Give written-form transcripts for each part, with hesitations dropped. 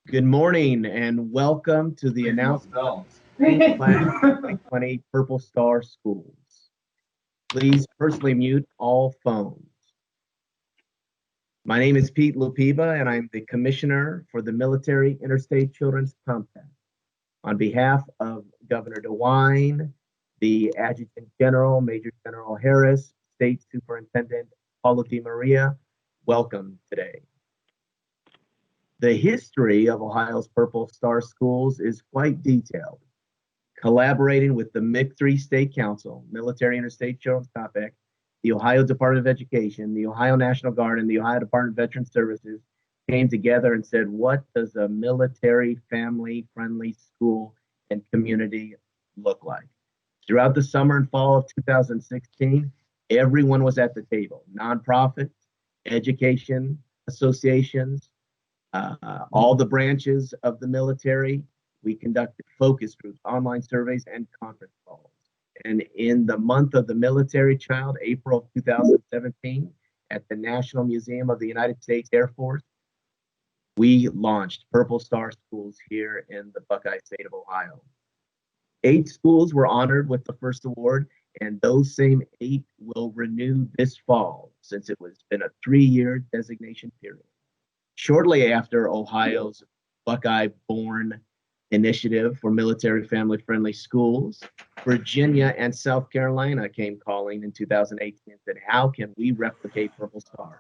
Good morning and welcome to the announcement of School Class 2020 Purple Star Schools. Please personally mute all phones. My name is Pete Lupiva and I'm the Commissioner for the Military Interstate Children's Compact. On behalf of Governor DeWine, the Adjutant General, Major General Harris, State Superintendent Paulo DiMaria, welcome today. The history of Ohio's Purple Star Schools is quite detailed. Collaborating with the MIC3 State Council, Military Interstate Children's Compact, the Ohio Department of Education, the Ohio National Guard, and the Ohio Department of Veteran Services came together and said, what does a military family-friendly school and community look like? Throughout the summer and fall of 2016, everyone was at the table. Nonprofits, education associations, all the branches of the military. We conducted focus groups, online surveys, and conference calls. And in the month of the military child, April of 2017, at the National Museum of the United States Air Force, we launched Purple Star Schools here in the Buckeye State of Ohio. 8 schools were honored with the first award, and those same 8 will renew this fall since it was been a 3-year designation period. Shortly after Ohio's Buckeye-born initiative for military family-friendly schools, Virginia and South Carolina came calling in 2018 and said, how can we replicate Purple Star?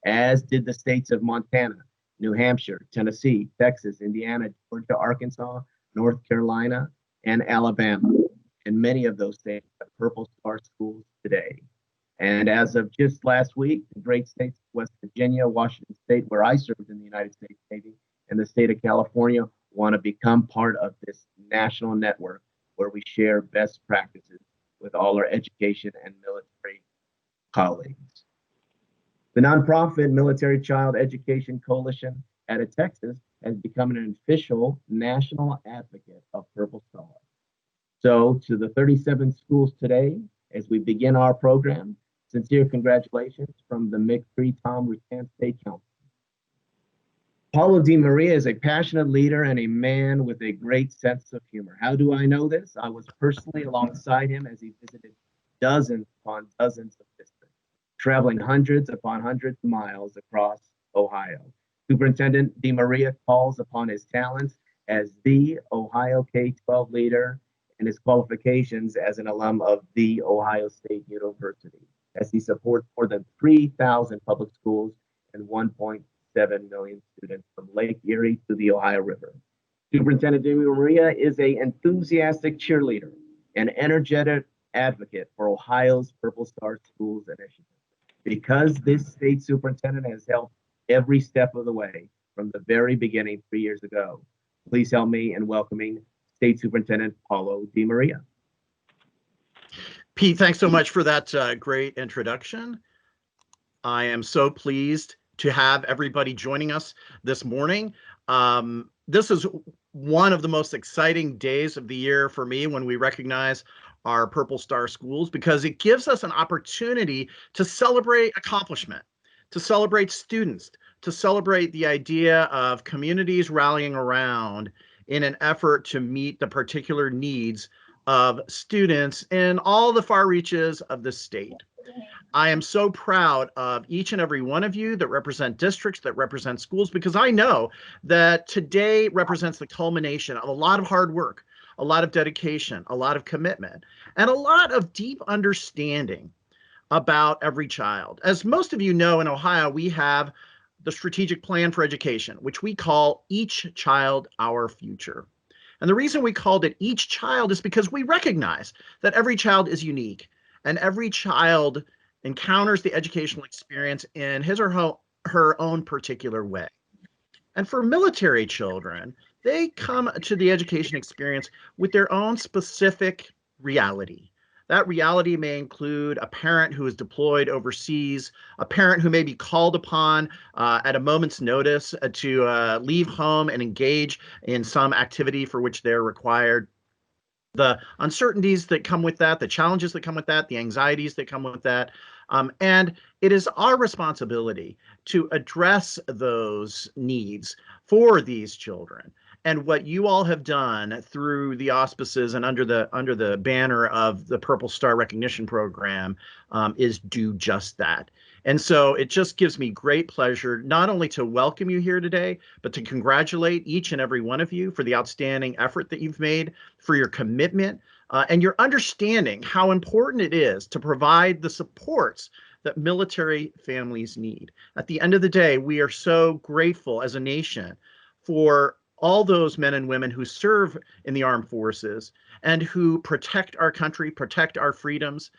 As did the states of Montana, New Hampshire, Tennessee, Texas, Indiana, Georgia, Arkansas, North Carolina, and Alabama. And many of those states have Purple Star schools today. And as of just last week, the great states of West Virginia, Washington State, where I served in the United States Navy, and the state of California want to become part of this national network where we share best practices with all our education and military colleagues. The nonprofit Military Child Education Coalition out of Texas has become an official national advocate of Purple Star. So to the 37 schools today, as we begin our program, sincere congratulations from the MIC3 Tom Rutan State Council. Paulo DiMaria is a passionate leader and a man with a great sense of humor. How do I know this? I was personally alongside him as he visited dozens upon dozens of districts, traveling hundreds upon hundreds of miles across Ohio. Superintendent DiMaria calls upon his talents as the Ohio K-12 leader and his qualifications as an alum of the Ohio State University, as he supports more than 3,000 public schools and 1.7 million students from Lake Erie to the Ohio River. Superintendent DiMaria is an enthusiastic cheerleader and energetic advocate for Ohio's Purple Star Schools initiative. Because this state superintendent has helped every step of the way from the very beginning 3 years ago, please help me in welcoming State Superintendent Paulo DiMaria. Pete, thanks so much for that great introduction. I am so pleased to have everybody joining us this morning. This is one of the most exciting days of the year for me when we recognize our Purple Star schools, because it gives us an opportunity to celebrate accomplishment, to celebrate students, to celebrate the idea of communities rallying around in an effort to meet the particular needs of students in all the far reaches of the state. I am so proud of each and every one of you that represent districts, that represent schools, because I know that today represents the culmination of a lot of hard work, a lot of dedication, a lot of commitment, and a lot of deep understanding about every child. As most of you know, in Ohio, we have the Strategic Plan for Education, which we call Each Child Our Future. And the reason we called it Each Child is because we recognize that every child is unique and every child encounters the educational experience in his or her own particular way. And for military children, they come to the education experience with their own specific reality. That reality may include a parent who is deployed overseas, a parent who may be called upon at a moment's notice to leave home and engage in some activity for which they're required. The uncertainties that come with that, the challenges that come with that, the anxieties that come with that. And it is our responsibility to address those needs for these children. And what you all have done through the auspices and under the banner of the Purple Star Recognition Program is do just that. And so it just gives me great pleasure not only to welcome you here today, but to congratulate each and every one of you for the outstanding effort that you've made, for your commitment, and your understanding how important it is to provide the supports that military families need. At the end of the day, we are so grateful as a nation for all those men and women who serve in the armed forces and who protect our country, protect our freedoms,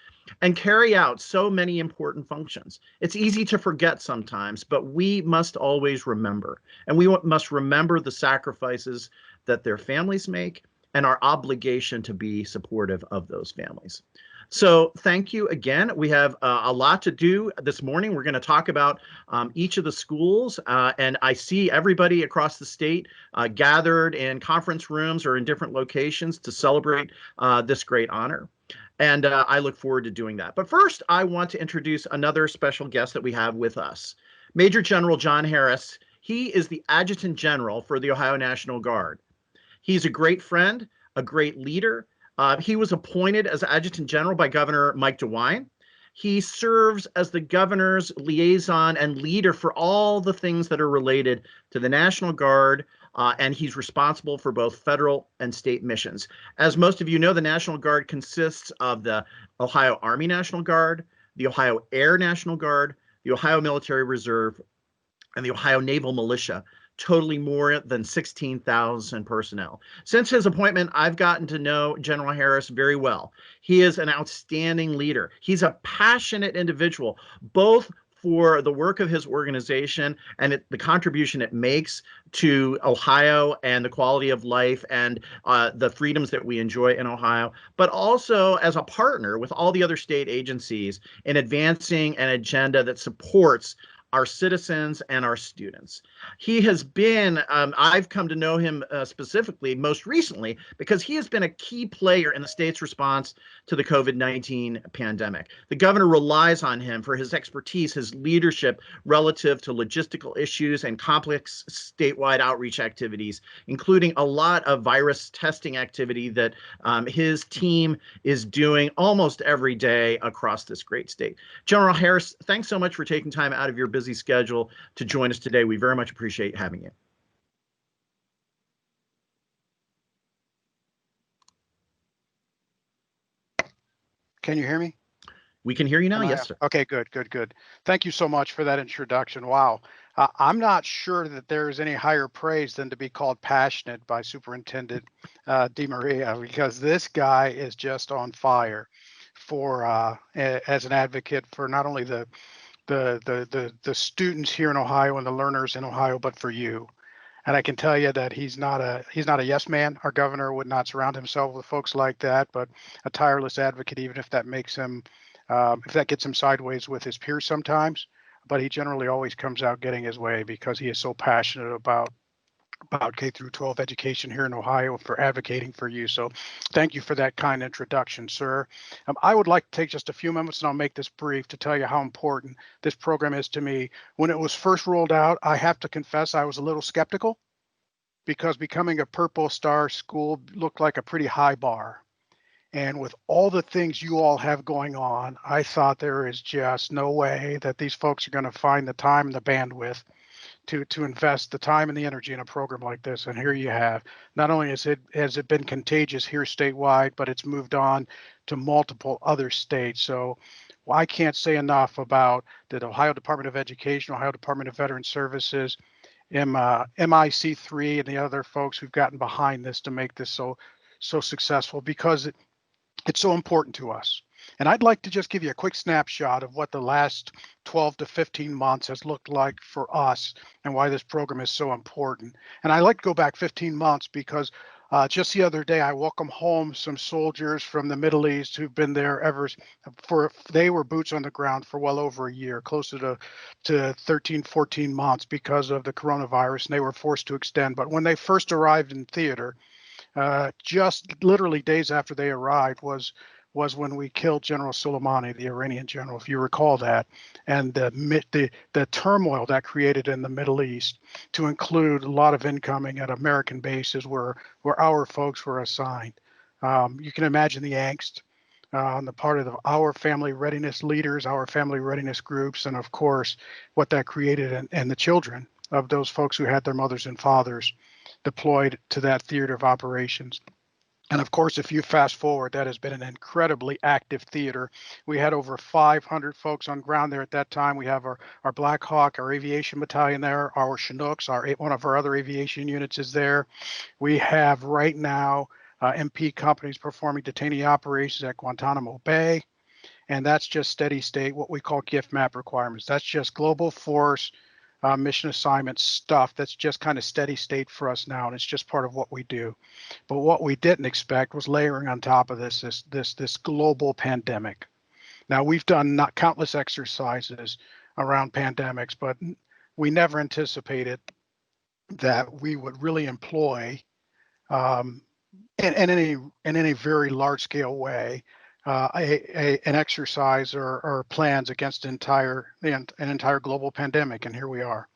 and carry out so many important functions. It's easy to forget sometimes, but we must always remember. And we must remember the sacrifices that their families make and our obligation to be supportive of those families. So thank you again. We have a lot to do this morning. We're going to talk about each of the schools, and I see everybody across the state gathered in conference rooms or in different locations to celebrate this great honor. And I look forward to doing that. But first, I want to introduce another special guest that we have with us, Major General John Harris. He is the Adjutant General for the Ohio National Guard. He's a great friend, a great leader. He was appointed as Adjutant General by Governor Mike DeWine. He serves as the governor's liaison and leader for all the things that are related to the National Guard, and he's responsible for both federal and state missions. As most of you know, the National Guard consists of the Ohio Army National Guard, the Ohio Air National Guard, the Ohio Military Reserve, and the Ohio Naval Militia, totaling more than 16,000 personnel. Since his appointment, I've gotten to know General Harris very well. He is an outstanding leader. He's a passionate individual, both for the work of his organization and the contribution it makes to Ohio and the quality of life and the freedoms that we enjoy in Ohio, but also as a partner with all the other state agencies in advancing an agenda that supports our citizens and our students. He has been, I've come to know him specifically most recently because he has been a key player in the state's response to the COVID-19 pandemic. The governor relies on him for his expertise, his leadership relative to logistical issues and complex statewide outreach activities, including a lot of virus testing activity that his team is doing almost every day across this great state. General Harris, thanks so much for taking time out of your busy schedule to join us today. We very much appreciate having you. Can you hear me? We can hear you now. Yes, sir. Okay, good. Thank you so much for that introduction. Wow. I'm not sure that there's any higher praise than to be called passionate by Superintendent DeMaria, because this guy is just on fire for as an advocate for not only the students here in Ohio and the learners in Ohio, but for you. And I can tell you that he's not a yes man. Our governor would not surround himself with folks like that, but a tireless advocate, even if that makes him, if that gets him sideways with his peers sometimes. But he generally always comes out getting his way because he is so passionate about K through 12 education here in Ohio, for advocating for you. So thank you for that kind introduction, sir. I would like to take just a few moments, and I'll make this brief, to tell you how important this program is to me. When it was first rolled out, I have to confess I was a little skeptical, because becoming a Purple Star school looked like a pretty high bar. And with all the things you all have going on, I thought there is just no way that these folks are going to find the time and the bandwidth to invest the time and the energy in a program like this. And here you have, not only has it been contagious here statewide, but it's moved on to multiple other states. So I can't say enough about the Ohio Department of Education, Ohio Department of Veteran Services, MIC3, and the other folks who've gotten behind this to make this so successful, because it's so important to us. And I'd like to just give you a quick snapshot of what the last 12 to 15 months has looked like for us and why this program is so important. And I like to go back 15 months because just the other day, I welcomed home some soldiers from the Middle East who've been there they were boots on the ground for well over a year, closer to 13, 14 months because of the coronavirus, and they were forced to extend. But when they first arrived in theater, just literally days after they arrived, was was when we killed General Soleimani, the Iranian general, if you recall that, and the turmoil that created in the Middle East, to include a lot of incoming at American bases where our folks were assigned. You can imagine the angst on the part of our family readiness leaders, our family readiness groups, and of course, what that created and the children of those folks who had their mothers and fathers deployed to that theater of operations. And of course, if you fast forward, that has been an incredibly active theater. We had over 500 folks on ground there at that time. We have our Black Hawk, our aviation battalion there, our Chinooks, one of our other aviation units is there. We have right now MP companies performing detainee operations at Guantanamo Bay. And that's just steady state, what we call gift map requirements. That's just global force mission assignment stuff. That's just kind of steady state for us now. And it's just part of what we do. But what we didn't expect was layering on top of this global pandemic. Now, we've done not countless exercises around pandemics, but we never anticipated that we would really employ in any very large scale way an exercise or plans against an entire global pandemic, and here we are.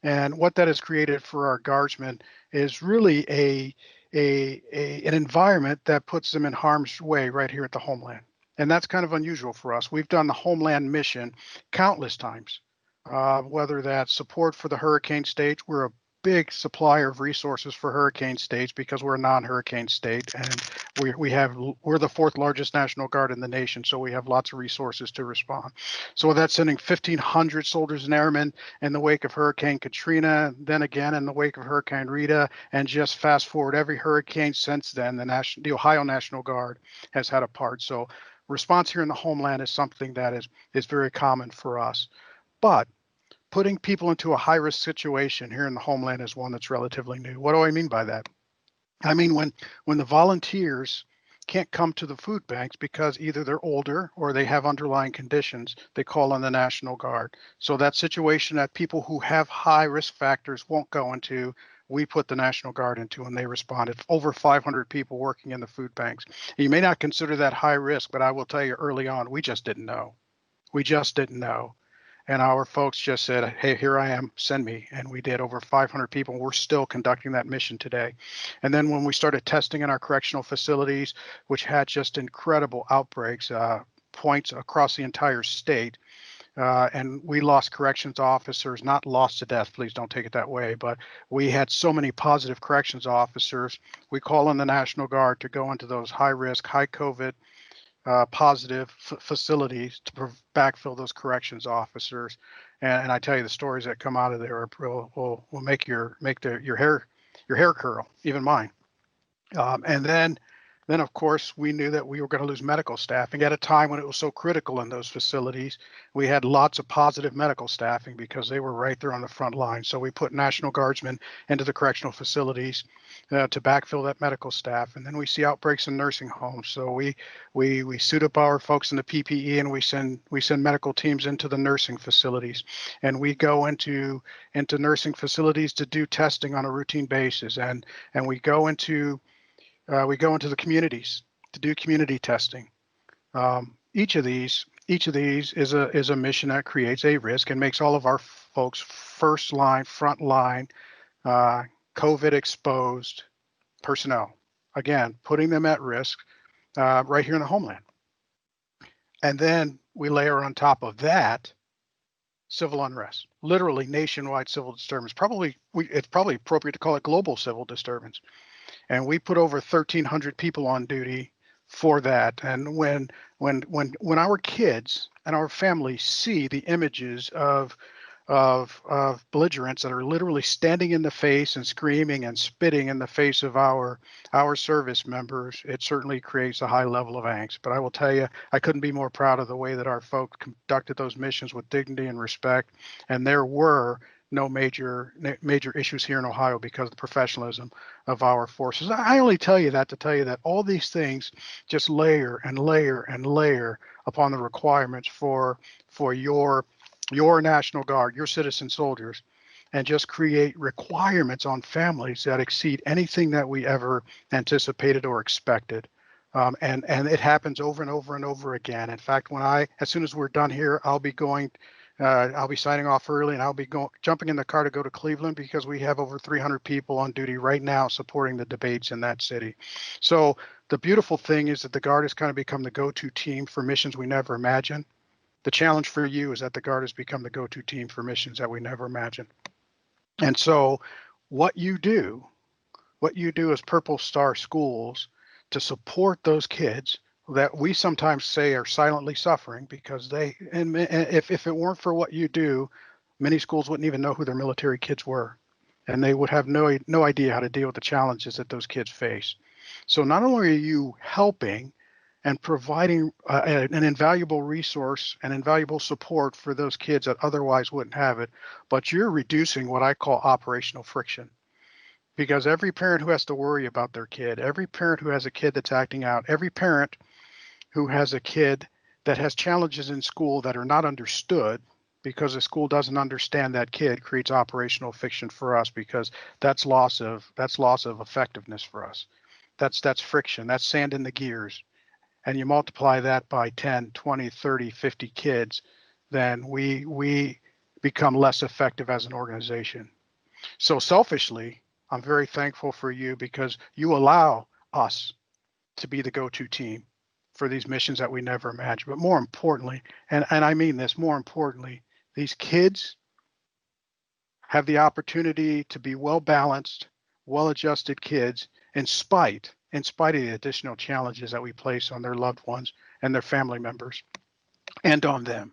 And what that has created for our guardsmen is really an environment that puts them in harm's way right here at the homeland. And that's kind of unusual for us. We've done the homeland mission countless times, whether that's support for the hurricane states. We're a big supplier of resources for hurricane states because we're a non-hurricane state, and we're the fourth largest National Guard in the nation, so we have lots of resources to respond. So that's sending 1,500 soldiers and airmen in the wake of Hurricane Katrina, then again in the wake of Hurricane Rita, and just fast forward every hurricane since then, the Ohio National Guard has had a part. So response here in the homeland is something that is very common for us. But putting people into a high-risk situation here in the homeland is one that's relatively new. What do I mean by that? I mean, when the volunteers can't come to the food banks because either they're older or they have underlying conditions, they call on the National Guard. So that situation that people who have high risk factors won't go into, we put the National Guard into, and they responded. Over 500 people working in the food banks. You may not consider that high risk, but I will tell you early on, we just didn't know. We just didn't know. And our folks just said, hey, here I am, send me. And we did. Over 500 people. We're still conducting that mission today. And then when we started testing in our correctional facilities, which had just incredible outbreaks, points across the entire state, and we lost corrections officers, not lost to death, please don't take it that way, but we had so many positive corrections officers. We call on the National Guard to go into those high risk, high COVID, positive facilities to backfill those corrections officers, and I tell you, the stories that come out of there will make your hair curl, even mine. And then of course we knew that we were going to lose medical staffing at a time when it was so critical in those facilities. We had lots of positive medical staffing because they were right there on the front line. So we put National Guardsmen into the correctional facilities to backfill that medical staff. And then we see outbreaks in nursing homes. So we suit up our folks in the PPE, and we send medical teams into the nursing facilities, and we go into nursing facilities to do testing on a routine basis, and we go into the communities to do community testing. Each of these is a mission that creates a risk and makes all of our folks front line, COVID exposed personnel. Again, putting them at risk right here in the homeland. And then we layer on top of that civil unrest, literally nationwide civil disturbance. It's probably appropriate to call it global civil disturbance. And we put over 1,300 people on duty for that. And when our kids and our families see the images of belligerents that are literally standing in the face and screaming and spitting in the face of our service members, it certainly creates a high level of angst. But I will tell you, I couldn't be more proud of the way that our folks conducted those missions with dignity and respect. And there were no major issues here in Ohio because of the professionalism of our forces. I only tell you that to tell you that all these things just layer and layer and layer upon the requirements for your National Guard, your citizen soldiers, and just create requirements on families that exceed anything that we ever anticipated or expected. And it happens over and over and over again. In fact, as soon as we're done here, I'll be signing off early, and I'll be jumping in the car to go to Cleveland, because we have over 300 people on duty right now supporting the debates in that city. So the beautiful thing is that the Guard has kind of become the go-to team for missions we never imagined. The challenge for you is that the Guard has become the go-to team for missions that we never imagined. And so what you do as Purple Star Schools to support those kids that we sometimes say are silently suffering, because if it weren't for what you do, many schools wouldn't even know who their military kids were, and they would have no idea how to deal with the challenges that those kids face. So not only are you helping and providing an invaluable resource and invaluable support for those kids that otherwise wouldn't have it, but you're reducing what I call operational friction. Because every parent who has to worry about their kid, every parent who has a kid that's acting out, every parent who has a kid that has challenges in school that are not understood because the school doesn't understand that kid, creates operational friction for us, because that's loss of effectiveness for us. That's friction, that's sand in the gears. And you multiply that by 10, 20, 30, 50 kids, then we become less effective as an organization. So selfishly, I'm very thankful for you, because you allow us to be the go-to team for these missions that we never imagined. But more importantly, and I mean this, more importantly, these kids have the opportunity to be well-balanced, well-adjusted kids in spite of the additional challenges that we place on their loved ones and their family members and on them.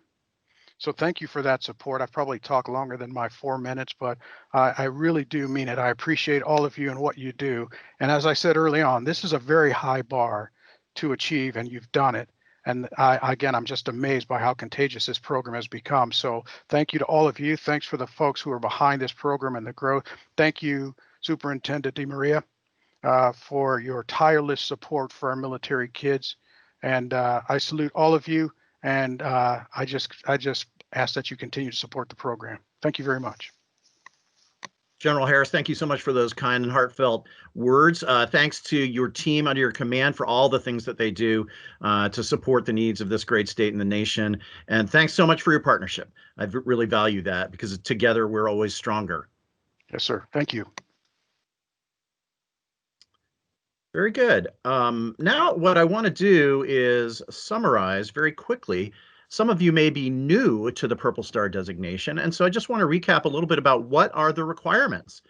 So thank you for that support. I've probably talked longer than my 4 minutes, but I really do mean it. I appreciate all of you and what you do. And as I said early on, this is a very high bar to achieve, and you've done it. And I'm just amazed by how contagious this program has become. So thank you to all of you. Thanks for the folks who are behind this program and the growth. Thank you, Superintendent DeMaria, for your tireless support for our military kids. And I salute all of you. And I just ask that you continue to support the program. Thank you very much. General Harris, thank you so much for those kind and heartfelt words. Thanks to your team under your command for all the things that they do to support the needs of this great state and the nation. And thanks so much for your partnership. I really value that, because together we're always stronger. Yes, sir. Thank you. Very good. Now what I want to do is summarize very quickly. Some of you may be new to the Purple Star designation, and so I just want to recap a little bit about what are the requirements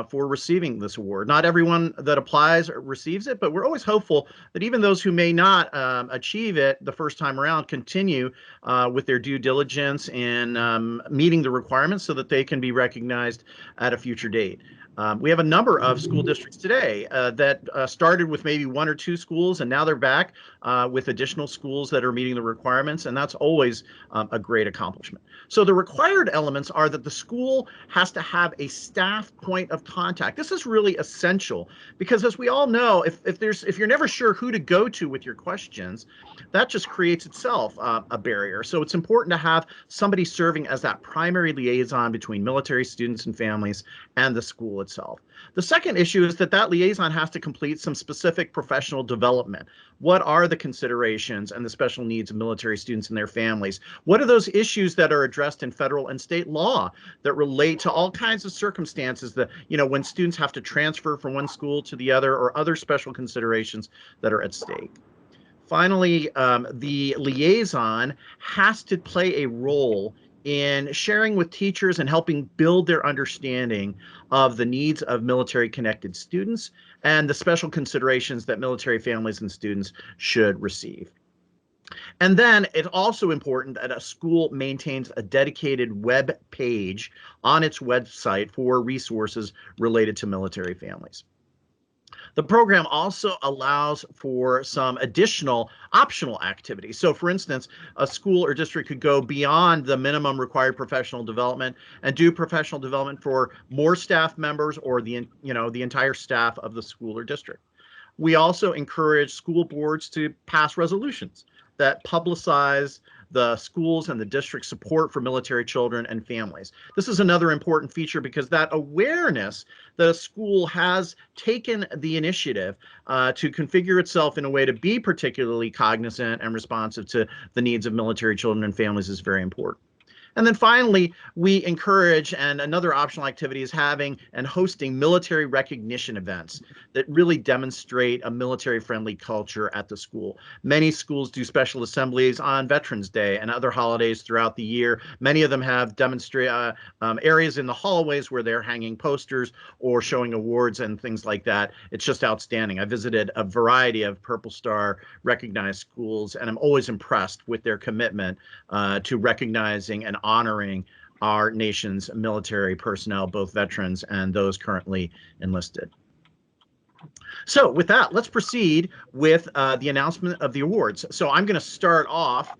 for receiving this award. Not everyone that applies receives it, but we're always hopeful that even those who may not achieve it the first time around continue with their due diligence in meeting the requirements so that they can be recognized at a future date. We have a number of school districts today that started with maybe 1 or 2 schools, and now they're back with additional schools that are meeting the requirements, and that's always a great accomplishment. So the required elements are that the school has to have a staff point of contact. This is really essential, because as we all know, if you're never sure who to go to with your questions, that just creates itself a barrier. So it's important to have somebody serving as that primary liaison between military students and families and the school itself. The second issue is that liaison has to complete some specific professional development. What are the considerations and the special needs of military students and their families? What are those issues that are addressed in federal and state law that relate to all kinds of circumstances that, when students have to transfer from one school to the other, or other special considerations that are at stake? Finally, the liaison has to play a role in sharing with teachers and helping build their understanding of the needs of military-connected students and the special considerations that military families and students should receive. And then it's also important that a school maintains a dedicated web page on its website for resources related to military families. The program also allows for some additional optional activities. So for instance, a school or district could go beyond the minimum required professional development and do professional development for more staff members or the entire staff of the school or district. We also encourage school boards to pass resolutions that publicize the schools and the district support for military children and families. This is another important feature because that awareness that a school has taken the initiative to configure itself in a way to be particularly cognizant and responsive to the needs of military children and families is very important. And then finally, we encourage, and another optional activity is having and hosting military recognition events that really demonstrate a military-friendly culture at the school. Many schools do special assemblies on Veterans Day and other holidays throughout the year. Many of them have areas in the hallways where they're hanging posters or showing awards and things like that. It's just outstanding. I visited a variety of Purple Star recognized schools, and I'm always impressed with their commitment to recognizing and honoring our nation's military personnel, both veterans and those currently enlisted. So with that, let's proceed with the announcement of the awards. So I'm going to start off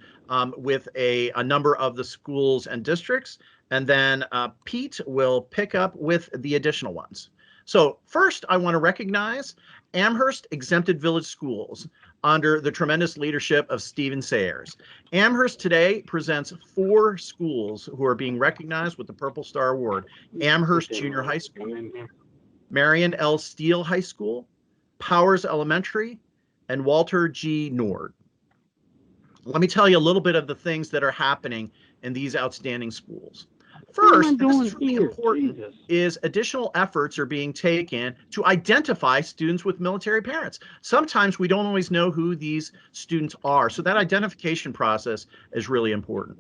with a number of the schools and districts, and then Pete will pick up with the additional ones. So first, I want to recognize Amherst Exempted Village Schools under the tremendous leadership of Stephen Sayers. Amherst today presents 4 schools who are being recognized with the Purple Star Award: Amherst Junior High School, Marion L. Steele High School, Powers Elementary, and Walter G. Nord. Let me tell you a little bit of the things that are happening in these outstanding schools. First, and this is really important, is additional efforts are being taken to identify students with military parents. Sometimes we don't always know who these students are, so that identification process is really important.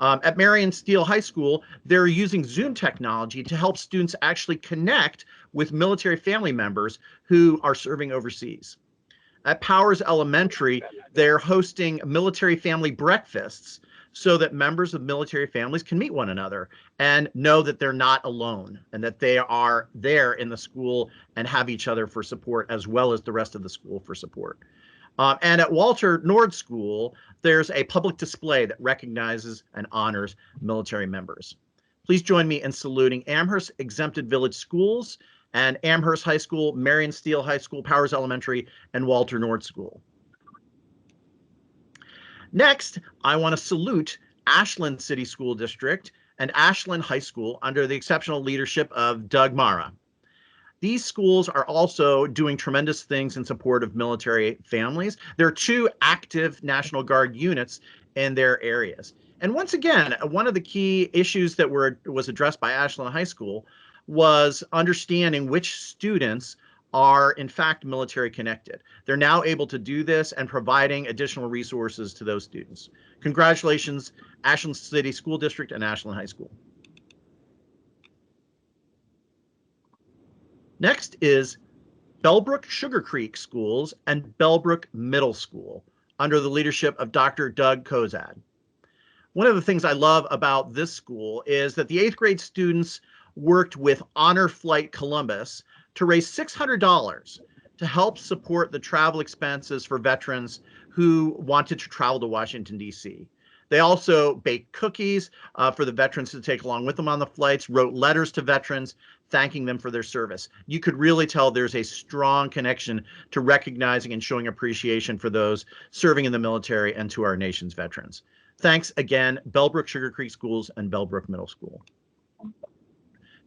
At Marion Steele High School, they're using Zoom technology to help students actually connect with military family members who are serving overseas. At Powers Elementary, they're hosting military family breakfasts so that members of military families can meet one another and know that they're not alone and that they are there in the school and have each other for support as well as the rest of the school for support. And at Walter Nord School, there's a public display that recognizes and honors military members. Please join me in saluting Amherst Exempted Village Schools and Amherst High School, Marion Steele High School, Powers Elementary, and Walter Nord School. Next, I want to salute Ashland City School District and Ashland High School under the exceptional leadership of Doug Mara. These schools are also doing tremendous things in support of military families. There are 2 active National Guard units in their areas. And once again, one of the key issues that was addressed by Ashland High School was understanding which students are in fact military connected. They're now able to do this and providing additional resources to those students. Congratulations, Ashland City School District and Ashland High School. Next is Bellbrook Sugar Creek Schools and Bellbrook Middle School under the leadership of Dr. Doug Kozad. One of the things I love about this school is that the 8th grade students worked with Honor Flight Columbus to raise $600 to help support the travel expenses for veterans who wanted to travel to Washington, D.C. They also baked cookies for the veterans to take along with them on the flights, wrote letters to veterans, thanking them for their service. You could really tell there's a strong connection to recognizing and showing appreciation for those serving in the military and to our nation's veterans. Thanks again, Bellbrook Sugar Creek Schools and Bellbrook Middle School.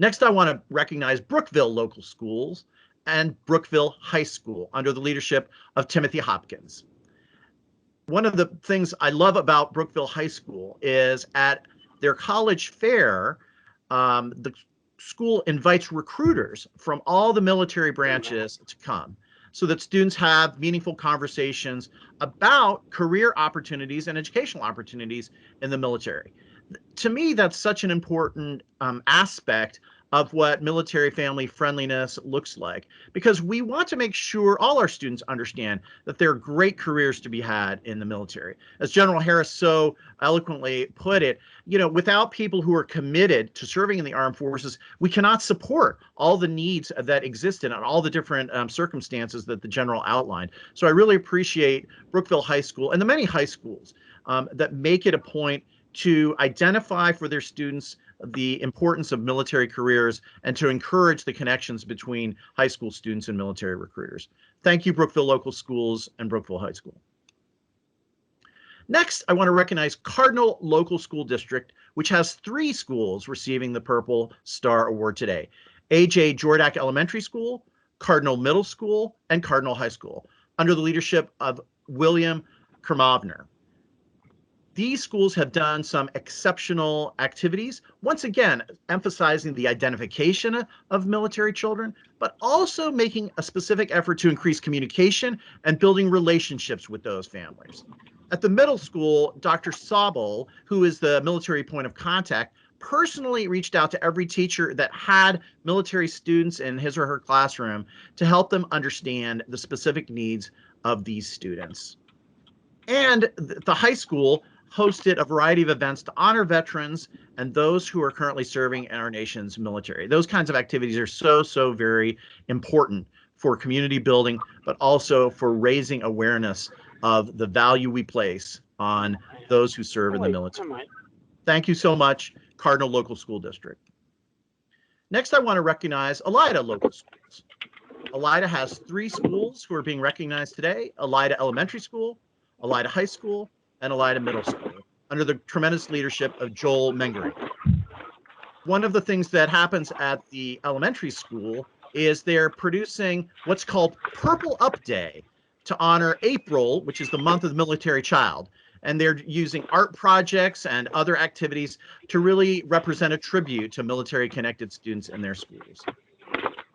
Next, I want to recognize Brookville Local Schools and Brookville High School under the leadership of Timothy Hopkins. One of the things I love about Brookville High School is at their college fair, the school invites recruiters from all the military branches to come so that students have meaningful conversations about career opportunities and educational opportunities in the military. To me, that's such an important aspect of what military family friendliness looks like, because we want to make sure all our students understand that there are great careers to be had in the military. As General Harris so eloquently put it, without people who are committed to serving in the armed forces, we cannot support all the needs that exist in all the different circumstances that the general outlined. So I really appreciate Brookville High School and the many high schools that make it a point to identify for their students the importance of military careers and to encourage the connections between high school students and military recruiters. Thank you, Brookville Local Schools and Brookville High School. Next, I want to recognize Cardinal Local School District, which has 3 schools receiving the Purple Star Award today: A.J. Jordak Elementary School, Cardinal Middle School, and Cardinal High School, under the leadership of William Kermovner. These schools have done some exceptional activities, once again, emphasizing the identification of military children, but also making a specific effort to increase communication and building relationships with those families. At the middle school, Dr. Sabel, who is the military point of contact, personally reached out to every teacher that had military students in his or her classroom to help them understand the specific needs of these students. And the high school hosted a variety of events to honor veterans and those who are currently serving in our nation's military. Those kinds of activities are so very important for community building, but also for raising awareness of the value we place on those who serve in the military. Thank you so much, Cardinal Local School District. Next, I want to recognize Elida Local Schools. Elida has 3 schools who are being recognized today: Elida Elementary School, Elida High School, and Elida Middle School, under the tremendous leadership of Joel Mengering. One of the things that happens at the elementary school is they're producing what's called Purple Up Day to honor April, which is the month of the military child. And they're using art projects and other activities to really represent a tribute to military-connected students in their schools.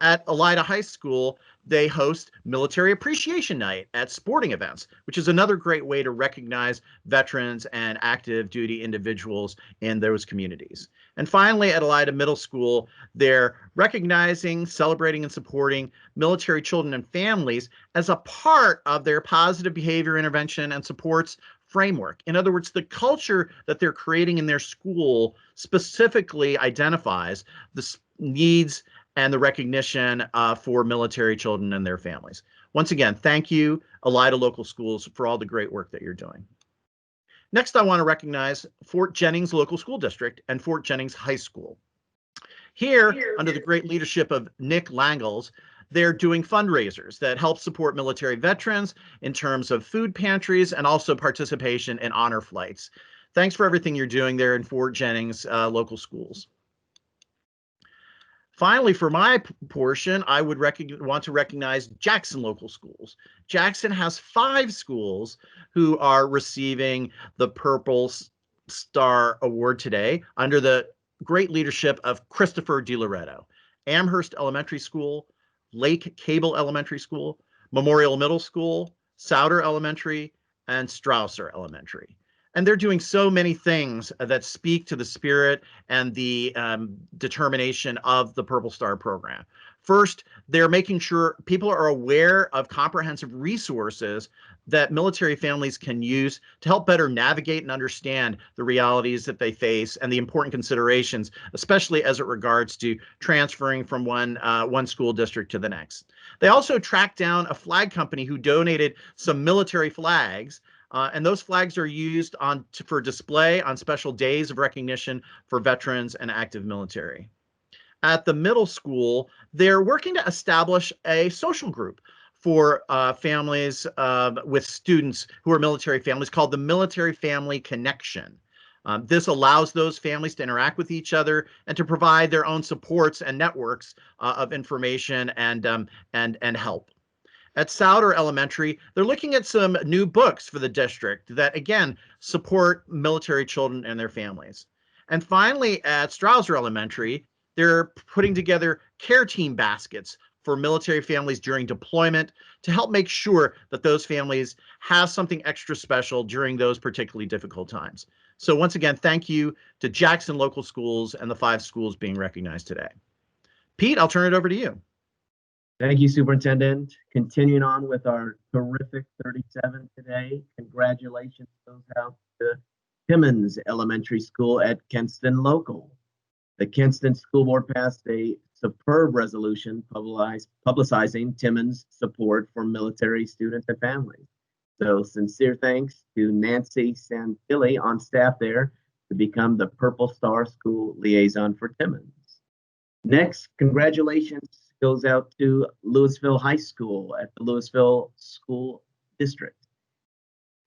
At Elida High School, they host Military Appreciation Night at sporting events, which is another great way to recognize veterans and active duty individuals in those communities. And finally, at Elida Middle School, they're recognizing, celebrating, and supporting military children and families as a part of their positive behavior intervention and supports framework. In other words, the culture that they're creating in their school specifically identifies the needs and the recognition for military children and their families. Once again, thank you, Elida Local Schools, for all the great work that you're doing. Next, I want to recognize Fort Jennings Local School District and Fort Jennings High School. Here, under the great leadership of Nick Langles, they're doing fundraisers that help support military veterans in terms of food pantries and also participation in honor flights. Thanks for everything you're doing there in Fort Jennings Local Schools. Finally, for my portion, I would want to recognize Jackson Local Schools. Jackson has 5 schools who are receiving the Purple Star Award today under the great leadership of Christopher DiLoretto. Amherst Elementary School, Lake Cable Elementary School, Memorial Middle School, Souder Elementary, and Strausser Elementary. And they're doing so many things that speak to the spirit and the determination of the Purple Star program. First, they're making sure people are aware of comprehensive resources that military families can use to help better navigate and understand the realities that they face and the important considerations, especially as it regards to transferring from one school district to the next. They also tracked down a flag company who donated some military flags. And those flags are used for display on special days of recognition for veterans and active military. At the middle school, they're working to establish a social group for families with students who are military families called the Military Family Connection. This allows those families to interact with each other and to provide their own supports and networks of information and help. At Souder Elementary, they're looking at some new books for the district that, again, support military children and their families. And finally, at Strausser Elementary, they're putting together care team baskets for military families during deployment to help make sure that those families have something extra special during those particularly difficult times. So once again, thank you to Jackson Local Schools and the 5 schools being recognized today. Pete, I'll turn it over to you. Thank you, Superintendent. Continuing on with our terrific 37 today, congratulations goes out to Timmons Elementary School at Kenston Local. The Kenston School Board passed a superb resolution publicizing Timmons' support for military students and families. So sincere thanks to Nancy Santilli on staff there to become the Purple Star School Liaison for Timmons. Next, congratulations goes out to Louisville High School at the Louisville School District.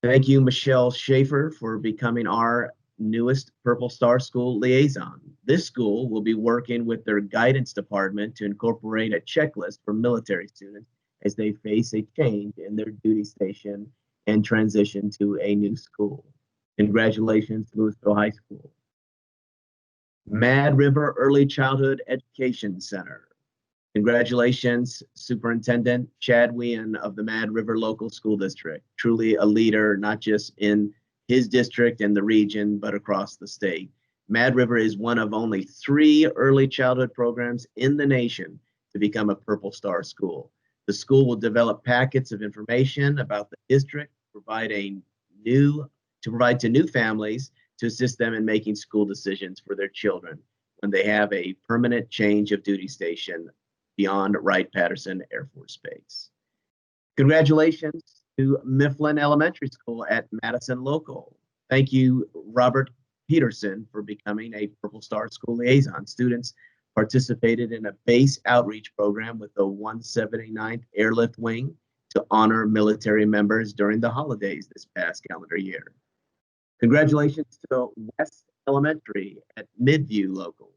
Thank you, Michelle Schaefer, for becoming our newest Purple Star School liaison. This school will be working with their guidance department to incorporate a checklist for military students as they face a change in their duty station and transition to a new school. Congratulations, Louisville High School. Mad River Early Childhood Education Center. Congratulations, Superintendent Chad Wien of the Mad River Local School District. Truly a leader, not just in his district and the region, but across the state. Mad River is one of only 3 early childhood programs in the nation to become a Purple Star school. The school will develop packets of information about the district, provide to new families to assist them in making school decisions for their children when they have a permanent change of duty station beyond Wright-Patterson Air Force Base. Congratulations to Mifflin Elementary School at Madison Local. Thank you, Robert Peterson, for becoming a Purple Star School liaison. Students participated in a base outreach program with the 179th Airlift Wing to honor military members during the holidays this past calendar year. Congratulations to West Elementary at Midview Local.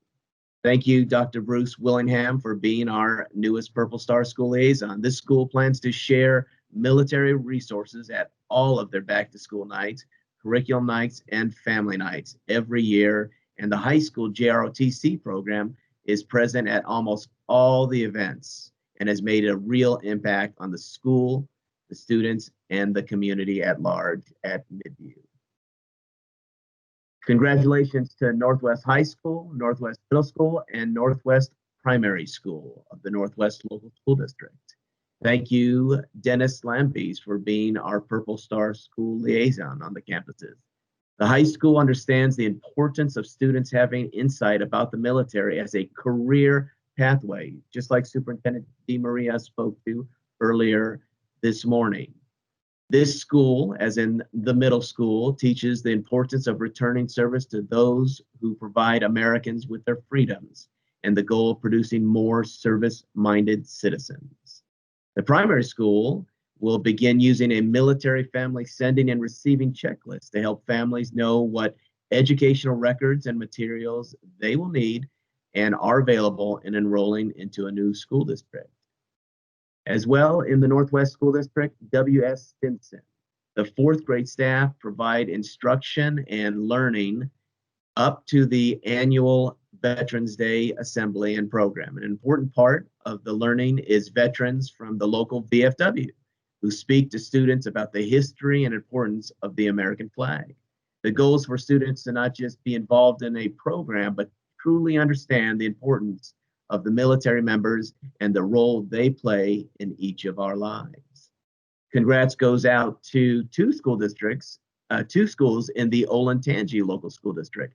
Thank you, Dr. Bruce Willingham, for being our newest Purple Star School liaison. This school plans to share military resources at all of their back-to-school nights, curriculum nights, and family nights every year, and the high school JROTC program is present at almost all the events and has made a real impact on the school, the students, and the community at large at Midview. Congratulations to Northwest High School, Northwest Middle School, and Northwest Primary School of the Northwest Local School District. Thank you, Dennis Lampies, for being our Purple Star School liaison on the campuses. The high school understands the importance of students having insight about the military as a career pathway, just like Superintendent DeMaria spoke to earlier this morning. This school, as in the middle school, teaches the importance of returning service to those who provide Americans with their freedoms and the goal of producing more service-minded citizens. The primary school will begin using a military family sending and receiving checklist to help families know what educational records and materials they will need and are available in enrolling into a new school district. As well, in the Northwest School District, W.S. Stinson, the 4th grade staff provide instruction and learning up to the annual Veterans Day Assembly and Program. An important part of the learning is veterans from the local VFW who speak to students about the history and importance of the American flag. The goal is for students to not just be involved in a program, but truly understand the importance of the military members and the role they play in each of our lives. Congrats goes out to 2 school districts, 2 schools in the Olentangy Local School District,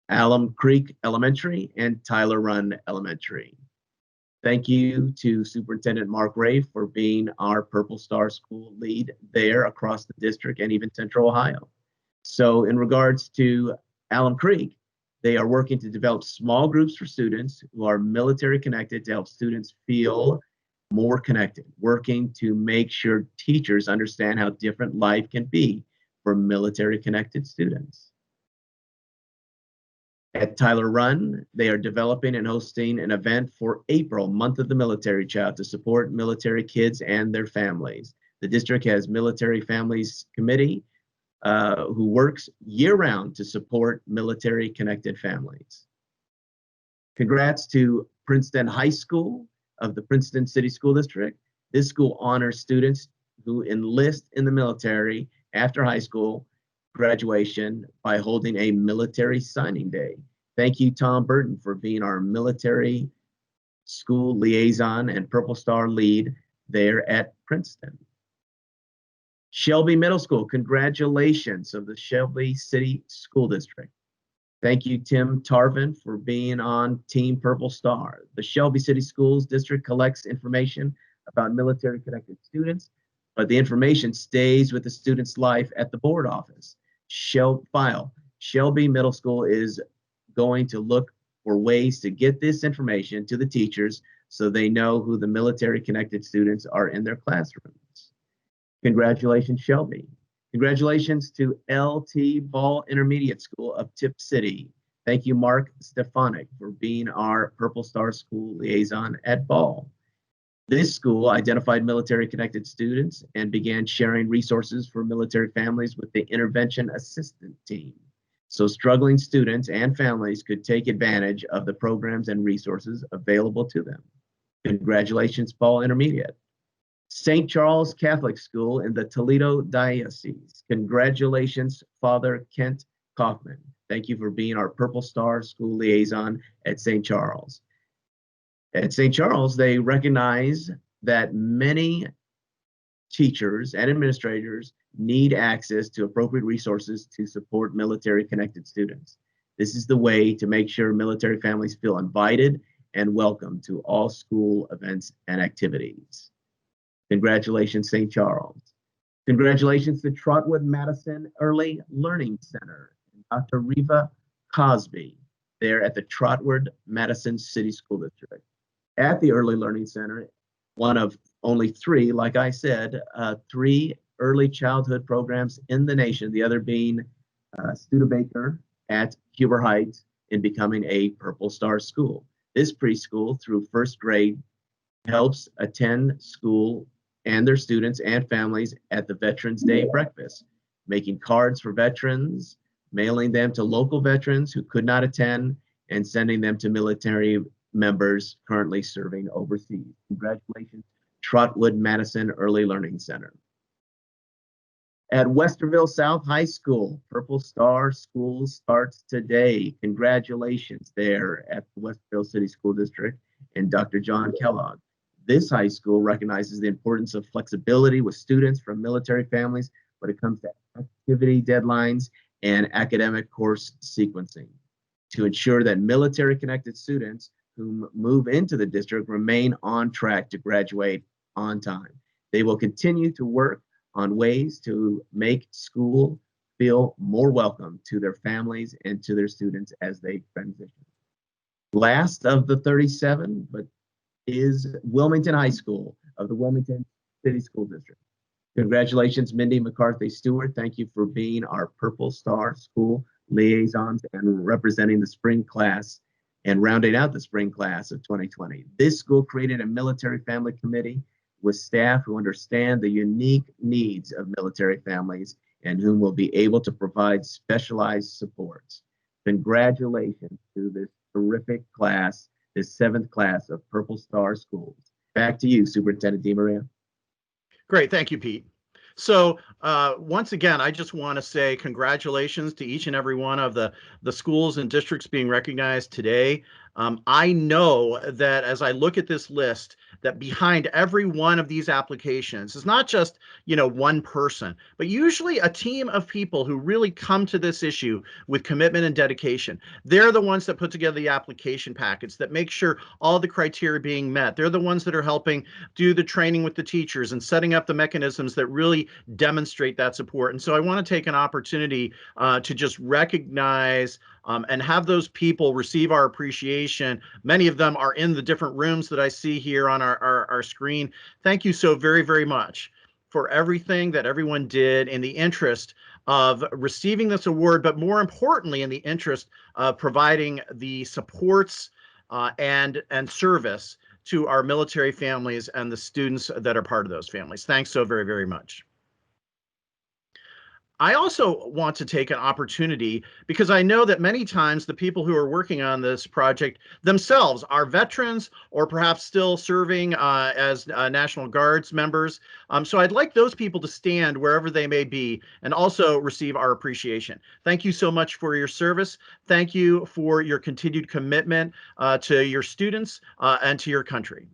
Alum Creek Elementary and Tyler Run Elementary. Thank you to Superintendent Mark Ray for being our Purple Star School lead there across the district and even Central Ohio. So in regards to Alum Creek, they are working to develop small groups for students who are military connected to help students feel more connected, working to make sure teachers understand how different life can be for military connected students. At Tyler Run, they are developing and hosting an event for April, Month of the Military Child, to support military kids and their families. The district has Military Families Committee, who works year-round to support military-connected families. Congrats to Princeton High School of the Princeton City School District. This school honors students who enlist in the military after high school graduation by holding a military signing day. Thank you, Tom Burton, for being our military school liaison and Purple Star lead there at Princeton. Shelby Middle School, congratulations of the Shelby City School District. Thank you, Tim Tarvin, for being on Team Purple Star. The Shelby City Schools District collects information about military connected students, but the information stays with the student's life at the board office. Shelby Middle School is going to look for ways to get this information to the teachers so they know who the military connected students are in their classrooms. Congratulations, Shelby. Congratulations to LT Ball Intermediate School of Tip City. Thank you, Mark Stefanik, for being our Purple Star School liaison at Ball. This school identified military-connected students and began sharing resources for military families with the Intervention Assistant Team, so struggling students and families could take advantage of the programs and resources available to them. Congratulations, Ball Intermediate. St. Charles Catholic School in the Toledo Diocese. Congratulations, Father Kent Kaufman. Thank you for being our Purple Star School liaison at St. Charles. At St. Charles, they recognize that many teachers and administrators need access to appropriate resources to support military-connected students. This is the way to make sure military families feel invited and welcome to all school events and activities. Congratulations, St. Charles. Congratulations to Trotwood Madison Early Learning Center and Dr. Reva Cosby there at the Trotwood Madison City School District. At the Early Learning Center, one of only three, like I said, 3 early childhood programs in the nation, the other being Studebaker at Huber Heights in becoming a Purple Star school. This preschool through first grade helps attend school and their students and families at the Veterans Day breakfast, making cards for veterans, mailing them to local veterans who could not attend, and sending them to military members currently serving overseas. Congratulations, Trotwood Madison Early Learning Center. At Westerville South High School, Purple Star School starts today. Congratulations there at the Westerville City School District and Dr. John Kellogg. This high school recognizes the importance of flexibility with students from military families when it comes to activity deadlines and academic course sequencing to ensure that military-connected students who move into the district remain on track to graduate on time. They will continue to work on ways to make school feel more welcome to their families and to their students as they transition. Last of the 37, but is Wilmington High School of the Wilmington City School District. Congratulations, Mindy McCarthy Stewart. Thank you for being our Purple Star School liaisons and representing the spring class and rounding out the spring class of 2020. This school created a military family committee with staff who understand the unique needs of military families and whom will be able to provide specialized supports. Congratulations to this terrific class, this 7th class of Purple Star Schools. Back to you, Superintendent DeMaria. Great, thank you, Pete. So once again, I just want to say congratulations to each and every one of the schools and districts being recognized today. I know that as I look at this list, that behind every one of these applications is not just, one person, but usually a team of people who really come to this issue with commitment and dedication. They're the ones that put together the application packets that make sure all the criteria being met. They're the ones that are helping do the training with the teachers and setting up the mechanisms that really demonstrate that support. And so I want to take an opportunity to just recognize and have those people receive our appreciation. Many of them are in the different rooms that I see here on our screen. Thank you so very, very much for everything that everyone did in the interest of receiving this award, but more importantly, in the interest of providing the supports and service to our military families and the students that are part of those families. Thanks so very, very much. I also want to take an opportunity because I know that many times the people who are working on this project themselves are veterans or perhaps still serving as National Guards members. So I'd like those people to stand wherever they may be and also receive our appreciation. Thank you so much for your service. Thank you for your continued commitment to your students and to your country.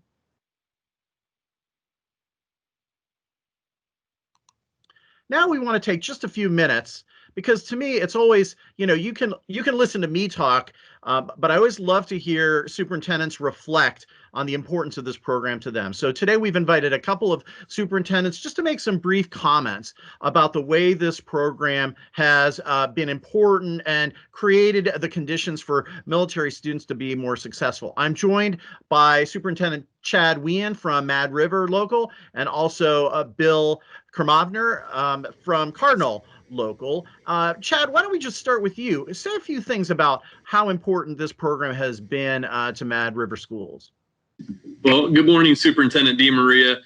Now we want to take just a few minutes because to me, it's always, you can listen to me talk, but I always love to hear superintendents reflect on the importance of this program to them. So today we've invited a couple of superintendents just to make some brief comments about the way this program has been important and created the conditions for military students to be more successful. I'm joined by Superintendent Chad Wien from Mad River Local, and also Bill Kermovner from Cardinal Local. Chad, why don't we just start with you? Say a few things about how important this program has been to Mad River schools. Well, good morning, Superintendent DeMaria.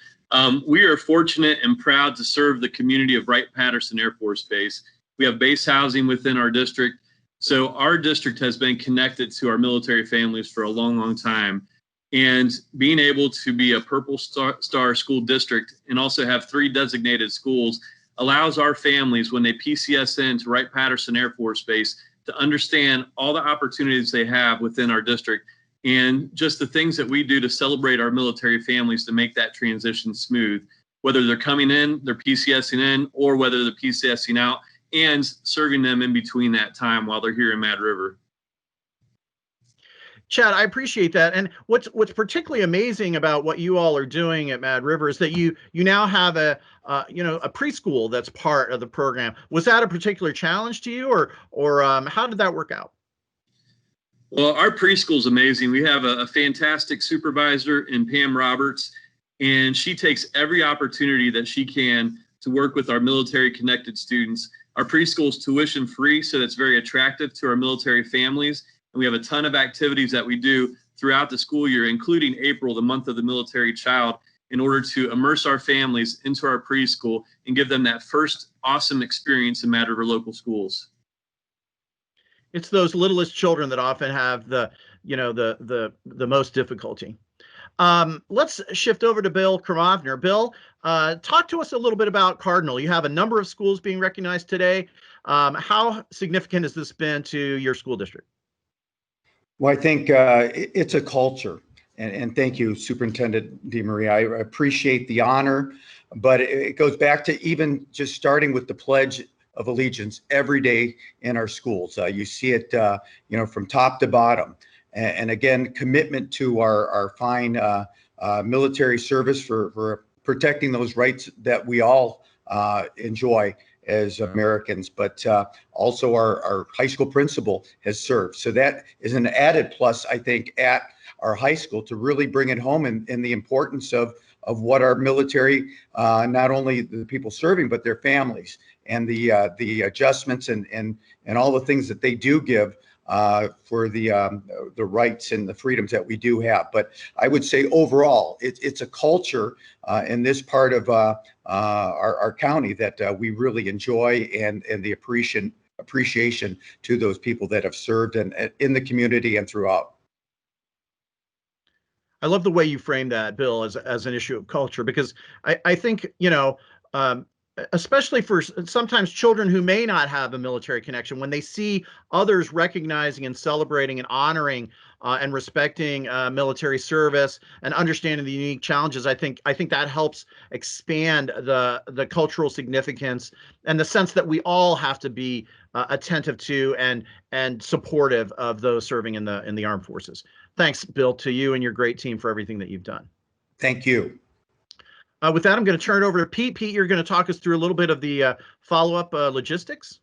We are fortunate and proud to serve the community of Wright-Patterson Air Force Base. We have base housing within our district, so our district has been connected to our military families for a long, long time. And being able to be a Purple Star school district and also have 3 designated schools allows our families, when they PCS in to Wright-Patterson Air Force Base, to understand all the opportunities they have within our district and just the things that we do to celebrate our military families to make that transition smooth, whether they're coming in, they're PCSing in, or whether they're PCSing out, and serving them in between that time while they're here in Mad River. Chad, I appreciate that. And what's particularly amazing about what you all are doing at Mad River is that you now have a preschool that's part of the program. Was that a particular challenge to you, or how did that work out? Well, our preschool is amazing. We have a fantastic supervisor in Pam Roberts, and she takes every opportunity that she can to work with our military connected students. Our preschool is tuition free, so that's very attractive to our military families. And we have a ton of activities that we do throughout the school year, including April, the month of the military child, in order to immerse our families into our preschool and give them that first awesome experience in Mad River local schools. It's those littlest children that often have the most difficulty. Let's shift over to Bill Kermovner. Bill, talk to us a little bit about Cardinal. You have a number of schools being recognized today. How significant has this been to your school district? Well, I think it's a culture. And thank you, Superintendent DeMaria. I appreciate the honor, but it goes back to even just starting with the Pledge of Allegiance every day in our schools. You see it, from top to bottom. And again, commitment to our fine military service for protecting those rights that we all enjoy as Americans, but also our high school principal has served. So that is an added plus, I think, at our high school to really bring it home and the importance of what our military, not only the people serving, but their families, and the adjustments and all the things that they do give for the rights and the freedoms that we do have. But I would say overall, it's a culture in this part of our county that we really enjoy, and the appreciation to those people that have served in the community and throughout. I love the way you frame that, Bill, as an issue of culture, because I think, especially for sometimes children who may not have a military connection, when they see others recognizing and celebrating and honoring and respecting military service and understanding the unique challenges, I think that helps expand the cultural significance and the sense that we all have to be attentive to and supportive of those serving in the armed forces. Thanks, Bill, to you and your great team for everything that you've done. Thank you. With that, I'm going to turn it over to Pete. Pete, you're going to talk us through a little bit of the follow-up logistics.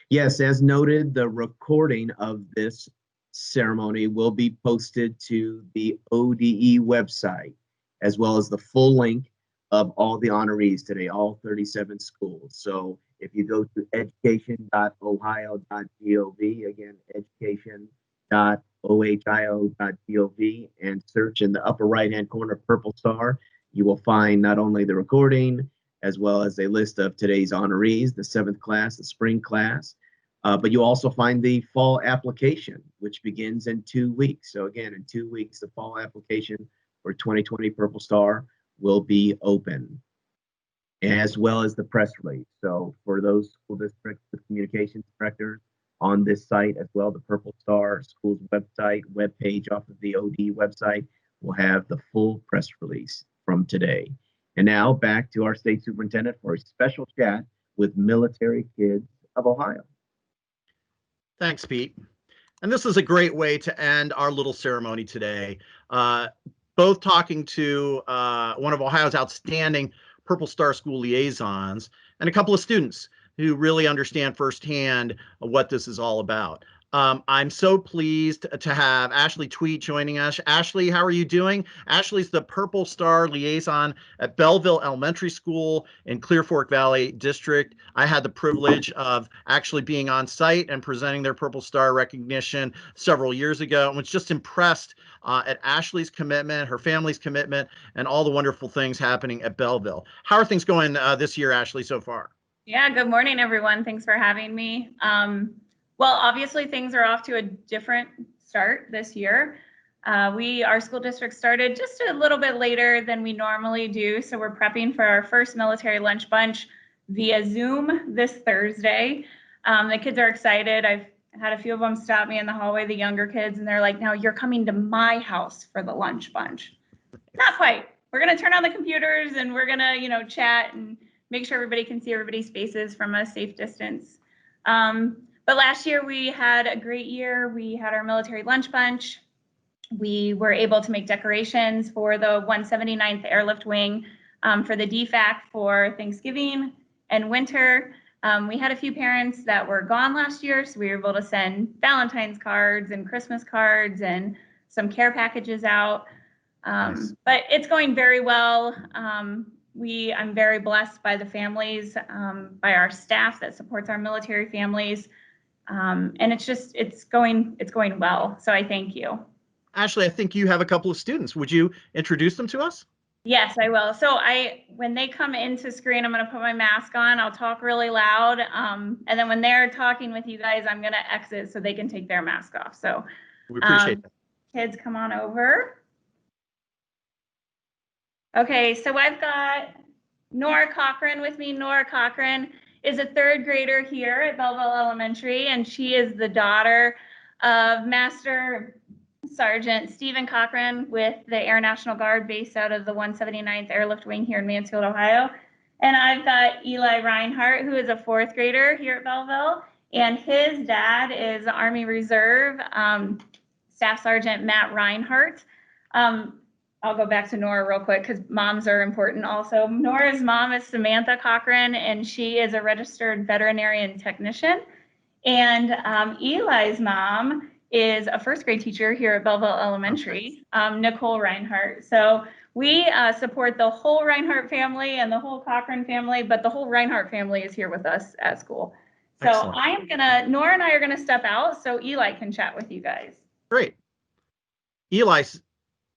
Yes, as noted, the recording of this ceremony will be posted to the ODE website, as well as the full link of all the honorees today, all 37 schools. So if you go to education.ohio.gov, again, education.ohio.gov, and search in the upper right-hand corner Purple Star, you will find not only the recording, as well as a list of today's honorees, the 7th class, the spring class, but you'll also find the fall application, which begins in 2 weeks. So again, in 2 weeks, the fall application for 2020 Purple Star will be open, as well as the press release. So for those school districts, the communications directors on this site, as well, the Purple Star Schools webpage off of the OD website will have the full press release from today. And now back to our state superintendent for a special chat with military kids of Ohio. Thanks, Pete. And this is a great way to end our little ceremony today. Both talking to one of Ohio's outstanding Purple Star School liaisons and a couple of students who really understand firsthand what this is all about. I'm so pleased to have Ashley Tweet joining us. Ashley, how are you doing? Ashley's the Purple Star liaison at Belleville Elementary School in Clear Fork Valley District. I had the privilege of actually being on site and presenting their Purple Star recognition several years ago, and was just impressed at Ashley's commitment, her family's commitment, and all the wonderful things happening at Belleville. How are things going this year, Ashley, so far? Yeah, good morning, everyone. Thanks for having me. Well, obviously things are off to a different start this year. Our school district started just a little bit later than we normally do. So we're prepping for our first military lunch bunch via Zoom this Thursday. The kids are excited. I've had a few of them stop me in the hallway, the younger kids, and they're like, now you're coming to my house for the lunch bunch. Not quite. We're gonna turn on the computers and we're gonna, chat and make sure everybody can see everybody's faces from a safe distance. But last year we had a great year. We had our military lunch bunch. We were able to make decorations for the 179th Airlift Wing for the DFAC for Thanksgiving and winter. We had a few parents that were gone last year, so we were able to send Valentine's cards and Christmas cards and some care packages out. Nice. But it's going very well. I'm very blessed by the families, by our staff that supports our military families. And it's going well. So I thank you. Ashley, I think you have a couple of students. Would you introduce them to us? Yes, I will. So when they come into screen, I'm going to put my mask on. I'll talk really loud. And then when they're talking with you guys, I'm going to exit so they can take their mask off. So We appreciate that. kids, come on over. Okay, so I've got Nora Cochran with me. Nora Cochran is a third grader here at Belleville Elementary, and she is the daughter of Master Sergeant Stephen Cochran with the Air National Guard based out of the 179th Airlift Wing here in Mansfield, Ohio. And I've got Eli Reinhardt, who is a fourth grader here at Belleville, and his dad is Army Reserve Staff Sergeant Matt Reinhardt. I'll go back to Nora real quick because moms are important also. Nora's mom is Samantha Cochran, and she is a registered veterinarian technician. And Eli's mom is a first grade teacher here at Belleville Elementary, Nicole Reinhardt. So we support the whole Reinhardt family and the whole Cochran family, but the whole Reinhardt family is here with us at school. So Excellent. Nora and I are gonna step out so Eli can chat with you guys. Great. Eli,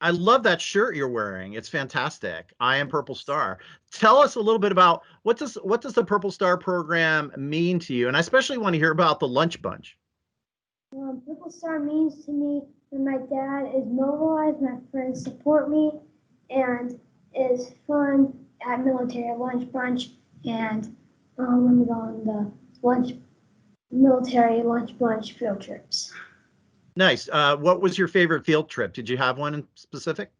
I love that shirt you're wearing. It's fantastic. I am Purple Star. Tell us a little bit about what does the Purple Star program mean to you? And I especially want to hear about the lunch bunch. Purple Star means to me when my dad is mobilized, my friends support me, and is fun at military lunch bunch, and when we go on the military lunch bunch field trips. Nice. What was your favorite field trip? Did you have one in specific?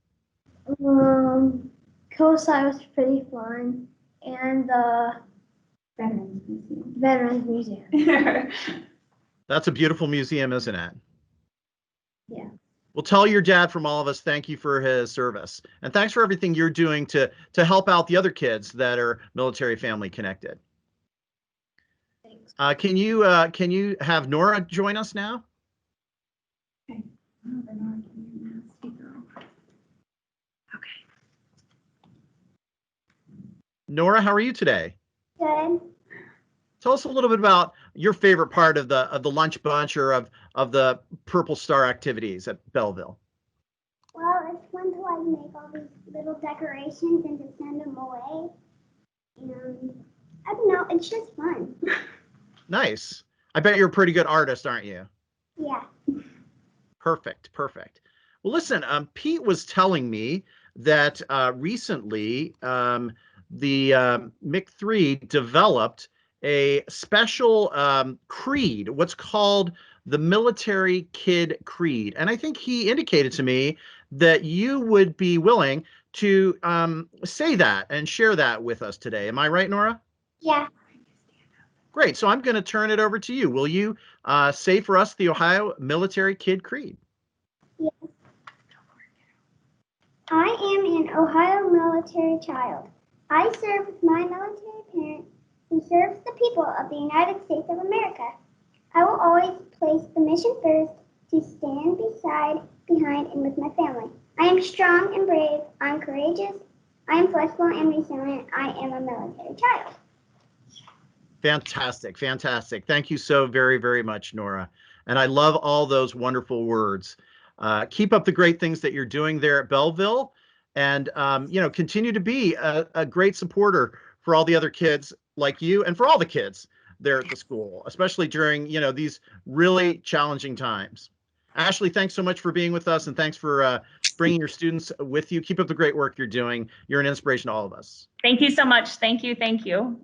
Coastside was pretty fun, and the Veterans Museum. That's a beautiful museum, isn't it? Yeah. Well, tell your dad from all of us, thank you for his service. And thanks for everything you're doing to help out the other kids that are military family connected. Thanks. Can you have Nora join us now? Okay. Nora, how are you today? Good. Tell us a little bit about your favorite part of the lunch bunch or of the Purple Star activities at Belleville. Well, it's fun to like make all these little decorations and to send them away. And I don't know, it's just fun. Nice. I bet you're a pretty good artist, aren't you? Yeah. Perfect. Well, listen, Pete was telling me that recently the MIC3 developed a special creed, what's called the Military Kid Creed. And I think he indicated to me that you would be willing to say that and share that with us today. Am I right, Nora? Yeah. Great. So I'm going to turn it over to you. Will you say for us the Ohio Military Kid Creed? Yes. I am an Ohio military child. I serve with my military parent who serves the people of the United States of America. I will always place the mission first to stand beside, behind, and with my family. I am strong and brave. I'm courageous. I am flexible and resilient. I am a military child. Fantastic. Fantastic. Thank you so very, very much, Nora. And I love all those wonderful words. Keep up the great things that you're doing there at Belleville, and continue to be a great supporter for all the other kids like you and for all the kids there at the school, especially during these really challenging times. Ashley, thanks so much for being with us, and thanks for bringing your students with you. Keep up the great work you're doing. You're an inspiration to all of us. Thank you so much. Thank you. Thank you.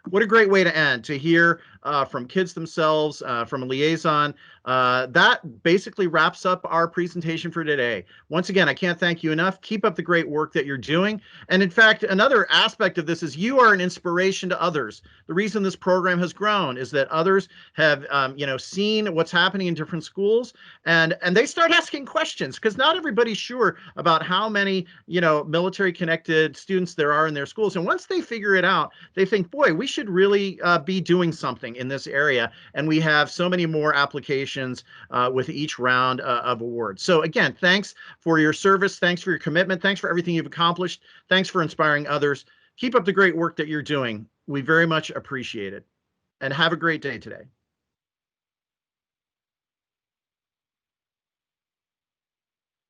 What a great way to end, to hear from kids themselves, from a liaison. That basically wraps up our presentation for today. Once again, I can't thank you enough. Keep up the great work that you're doing. And in fact, another aspect of this is you are an inspiration to others. The reason this program has grown is that others have seen what's happening in different schools, and they start asking questions, because not everybody's sure about how many military connected students there are in their schools. And once they figure it out, they think, boy, we should really be doing something in this area. And we have so many more applications with each round of awards. So again, thanks for your service. Thanks for your commitment. Thanks for everything you've accomplished. Thanks for inspiring others. Keep up the great work that you're doing. We very much appreciate it. And have a great day today.